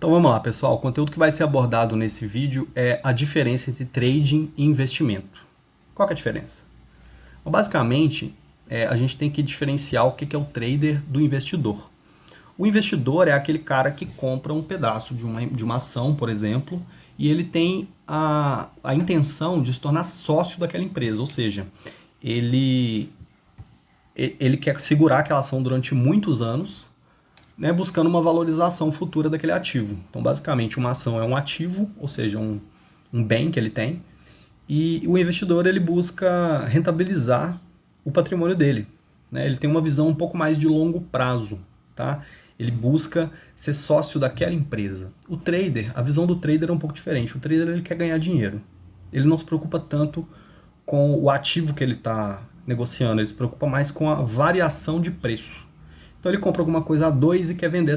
Então vamos lá, pessoal. O conteúdo que vai ser abordado nesse vídeo é a diferença entre trading e investimento. Qual que é a diferença? Bom, basicamente, a gente tem que diferenciar o que é o trader do investidor. O investidor é aquele cara que compra um pedaço de uma ação, por exemplo, e ele tem a intenção de se tornar sócio daquela empresa, ou seja, ele quer segurar aquela ação durante muitos anos, né, buscando uma valorização futura daquele ativo. Então, basicamente, uma ação é um ativo, ou seja, um bem que ele tem, e o investidor ele busca rentabilizar o patrimônio dele. Né? Ele tem uma visão um pouco mais de longo prazo. Tá? Ele busca ser sócio daquela empresa. O trader, a visão do trader é um pouco diferente. O trader ele quer ganhar dinheiro. Ele não se preocupa tanto com o ativo que ele está negociando, ele se preocupa mais com a variação de preço. Então ele compra alguma coisa a 2 e quer vender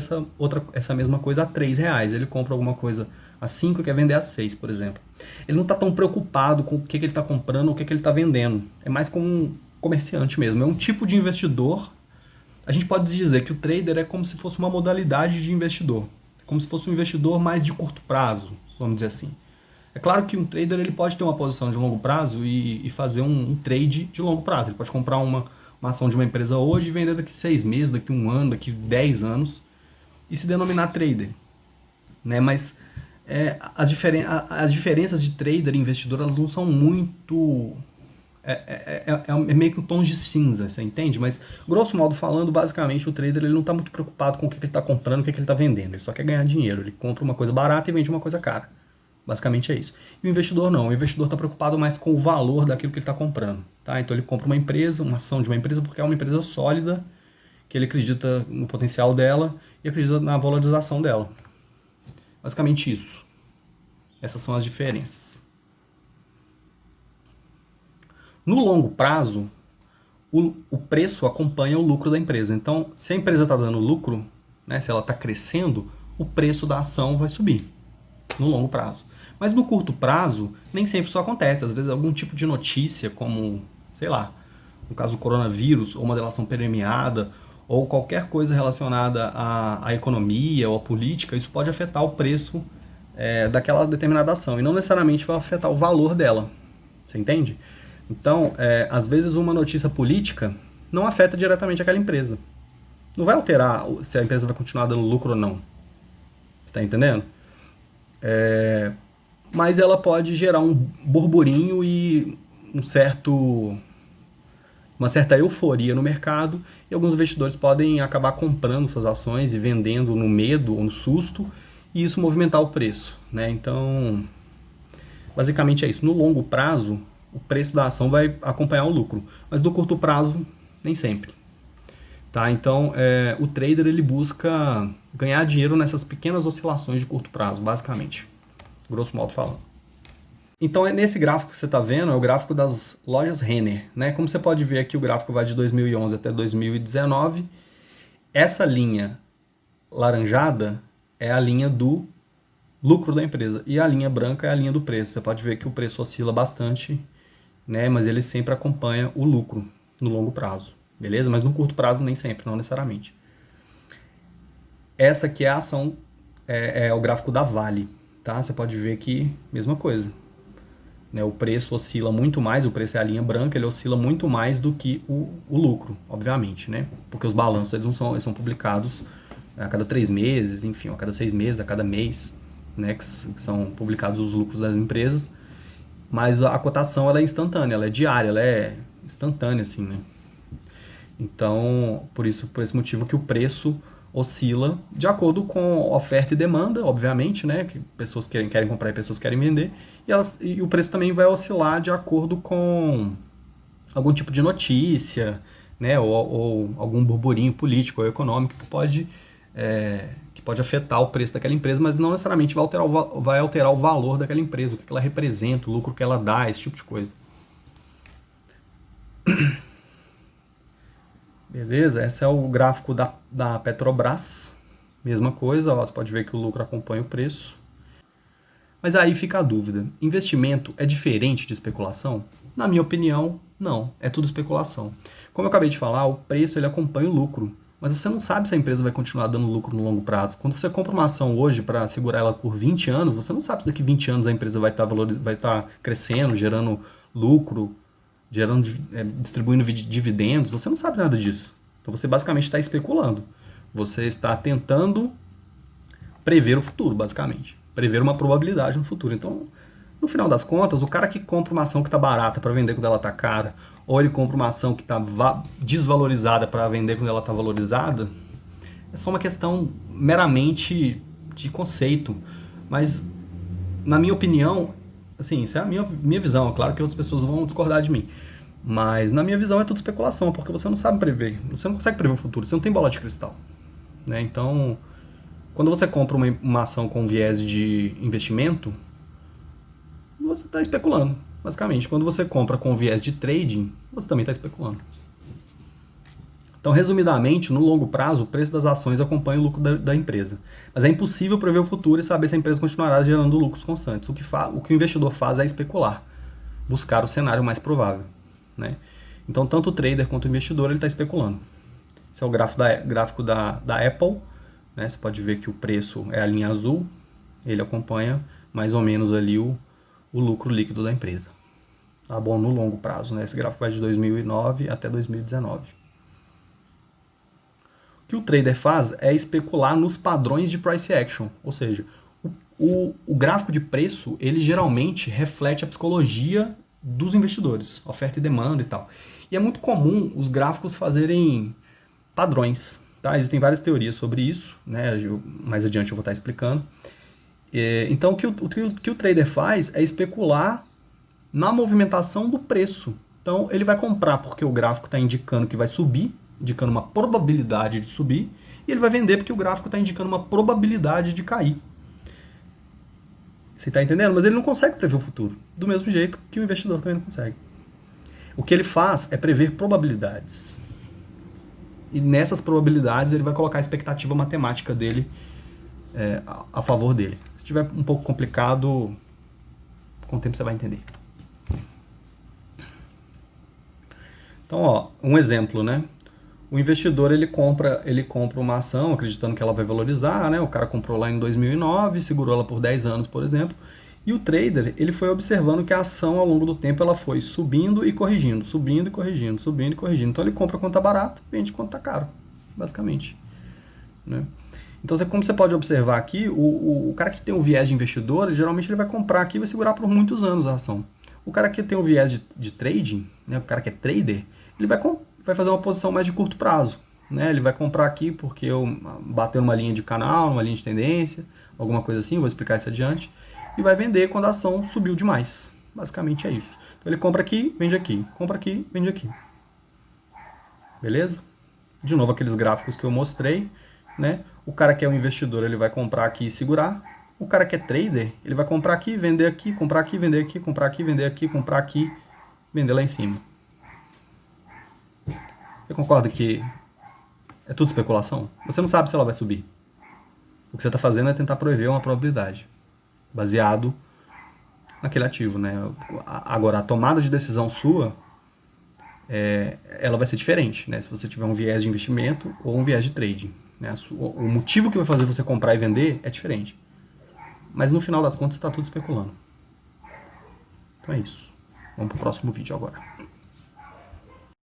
essa mesma coisa a 3 reais. Ele compra alguma coisa a 5 e quer vender a 6, por exemplo. Ele não está tão preocupado com o que ele está comprando ou o que ele está vendendo. É mais como um comerciante mesmo. É um tipo de investidor. A gente pode dizer que o trader é como se fosse uma modalidade de investidor. Como se fosse um investidor mais de curto prazo, vamos dizer assim. É claro que um trader ele pode ter uma posição de longo prazo e fazer um trade de longo prazo. Ele pode comprar uma ação de uma empresa hoje e vender daqui 6 meses, daqui 1 ano, daqui 10 anos e se denominar trader. Né? Mas as diferenças de trader e investidor elas não são muito... É meio que um tom de cinza, você entende? Mas, grosso modo falando, basicamente o trader ele não está muito preocupado com o que ele está comprando, o que ele está vendendo. Ele só quer ganhar dinheiro. Ele compra uma coisa barata e vende uma coisa cara. Basicamente é isso. E o investidor não. O investidor está preocupado mais com o valor daquilo que ele está comprando. Tá? Então ele compra uma empresa, uma ação de uma empresa, porque é uma empresa sólida, que ele acredita no potencial dela e acredita na valorização dela. Basicamente isso. Essas são as diferenças. No longo prazo, o preço acompanha o lucro da empresa. Então, se a empresa está dando lucro, né, se ela está crescendo, o preço da ação vai subir no longo prazo. Mas no curto prazo, nem sempre isso acontece. Às vezes algum tipo de notícia, como, sei lá, no caso do coronavírus, ou uma delação premiada, ou qualquer coisa relacionada à economia ou à política, isso pode afetar o preço daquela determinada ação. E não necessariamente vai afetar o valor dela. Você entende? Então, às vezes uma notícia política não afeta diretamente aquela empresa. Não vai alterar se a empresa vai continuar dando lucro ou não. Tá entendendo? Mas ela pode gerar um burburinho e uma certa euforia no mercado, e alguns investidores podem acabar comprando suas ações e vendendo no medo ou no susto, e isso movimentar o preço. Né? Então, basicamente é isso. No longo prazo, o preço da ação vai acompanhar o lucro, mas no curto prazo, nem sempre. Tá? Então, o trader ele busca ganhar dinheiro nessas pequenas oscilações de curto prazo, basicamente. Grosso modo falando. Então, nesse gráfico que você está vendo, é o gráfico das lojas Renner. Né? Como você pode ver aqui, o gráfico vai de 2011 até 2019. Essa linha laranjada é a linha do lucro da empresa. E a linha branca é a linha do preço. Você pode ver que o preço oscila bastante, né? Mas ele sempre acompanha o lucro no longo prazo. Beleza? Mas no curto prazo nem sempre, não necessariamente. Essa aqui é a ação, é o gráfico da Vale. Tá? Você pode ver que, mesma coisa. Né? O preço oscila muito mais, o preço é a linha branca, ele oscila muito mais do que o lucro, obviamente. Né? Porque os balanços eles são publicados a cada 3 meses, enfim, a cada 6 meses, a cada mês, né? que são publicados os lucros das empresas. Mas a cotação ela é instantânea, ela é diária, ela é instantânea, assim, né? Então, por esse motivo que o preço oscila de acordo com oferta e demanda, obviamente, né? Que pessoas querem comprar e pessoas querem vender. E o preço também vai oscilar de acordo com algum tipo de notícia, né? Ou algum burburinho político ou econômico que pode afetar o preço daquela empresa, mas não necessariamente vai alterar o valor daquela empresa, o que ela representa, o lucro que ela dá, esse tipo de coisa. Beleza? Esse é o gráfico da Petrobras. Mesma coisa, ó, você pode ver que o lucro acompanha o preço. Mas aí fica a dúvida. Investimento é diferente de especulação? Na minha opinião, não. É tudo especulação. Como eu acabei de falar, o preço ele acompanha o lucro. mas você não sabe se a empresa vai continuar dando lucro no longo prazo. Quando você compra uma ação hoje para segurar ela por 20 anos, você não sabe se daqui 20 anos a empresa vai estar crescendo, gerando lucro, distribuindo dividendos. Você não sabe nada disso. Então você basicamente está especulando. Você está tentando prever o futuro, basicamente. Prever uma probabilidade no futuro. Então, no final das contas, o cara que compra uma ação que está barata para vender quando ela está cara, ou ele compra uma ação que está desvalorizada para vender quando ela está valorizada, é só uma questão meramente de conceito. Mas, na minha opinião, assim, isso é a minha visão. É claro que outras pessoas vão discordar de mim. Mas, na minha visão, é tudo especulação, porque você não sabe prever. Você não consegue prever o futuro, você não tem bola de cristal. Né? Então, quando você compra uma ação com viés de investimento, você está especulando, basicamente. Quando você compra com viés de trading, você também está especulando. Então, resumidamente, no longo prazo, o preço das ações acompanha o lucro da empresa. Mas é impossível prever o futuro e saber se a empresa continuará gerando lucros constantes. O que o investidor faz é especular, buscar o cenário mais provável. Né? Então, tanto o trader quanto o investidor está especulando. Esse é o gráfico da Apple. Né? Você pode ver que o preço é a linha azul, ele acompanha mais ou menos ali o lucro líquido da empresa. Tá bom? No longo prazo, né? Esse gráfico vai de 2009 até 2019. O que o trader faz é especular nos padrões de price action, ou seja, o gráfico de preço, ele geralmente reflete a psicologia dos investidores, oferta e demanda e tal. E é muito comum os gráficos fazerem padrões, tá? Existem várias teorias sobre isso, né? Mais adiante eu vou estar explicando. Então, o que o trader faz é especular na movimentação do preço. Então, ele vai comprar porque o gráfico está indicando que vai subir, indicando uma probabilidade de subir, e ele vai vender porque o gráfico está indicando uma probabilidade de cair. Você está entendendo? Mas ele não consegue prever o futuro, do mesmo jeito que o investidor também não consegue. O que ele faz é prever probabilidades. E nessas probabilidades ele vai colocar a expectativa matemática dele a favor dele. Se estiver um pouco complicado, com o tempo você vai entender. Então, ó, um exemplo, né? O investidor ele compra uma ação acreditando que ela vai valorizar, né? O cara comprou lá em 2009, segurou ela por 10 anos, por exemplo. E o trader, ele foi observando que a ação ao longo do tempo ela foi subindo e corrigindo, subindo e corrigindo, subindo e corrigindo. Então ele compra quando tá barato, vende quando tá caro, basicamente. Né? Então, como você pode observar aqui, o cara que tem um viés de investidor, geralmente ele vai comprar aqui e vai segurar por muitos anos a ação. O cara que tem um viés de trading, né, o cara que é trader, ele vai fazer uma posição mais de curto prazo. Né? Ele vai comprar aqui porque eu bateu numa linha de canal, numa linha de tendência, alguma coisa assim, vou explicar isso adiante, e vai vender quando a ação subiu demais. Basicamente é isso. Então ele compra aqui, vende aqui, compra aqui, vende aqui. Beleza? De novo aqueles gráficos que eu mostrei. Né? O cara que é um investidor, ele vai comprar aqui e segurar. O cara que é trader, ele vai comprar aqui, vender aqui, comprar aqui, vender aqui, comprar aqui, vender aqui, comprar aqui, vender lá em cima. Você concorda que é tudo especulação? Você não sabe se ela vai subir. O que você está fazendo é tentar prever uma probabilidade, baseado naquele ativo. Né? Agora, a tomada de decisão sua, ela vai ser diferente, né? Se você tiver um viés de investimento ou um viés de trading. Né? O motivo que vai fazer você comprar e vender é diferente. Mas no final das contas, você está tudo especulando. Então é isso. Vamos para o próximo vídeo agora.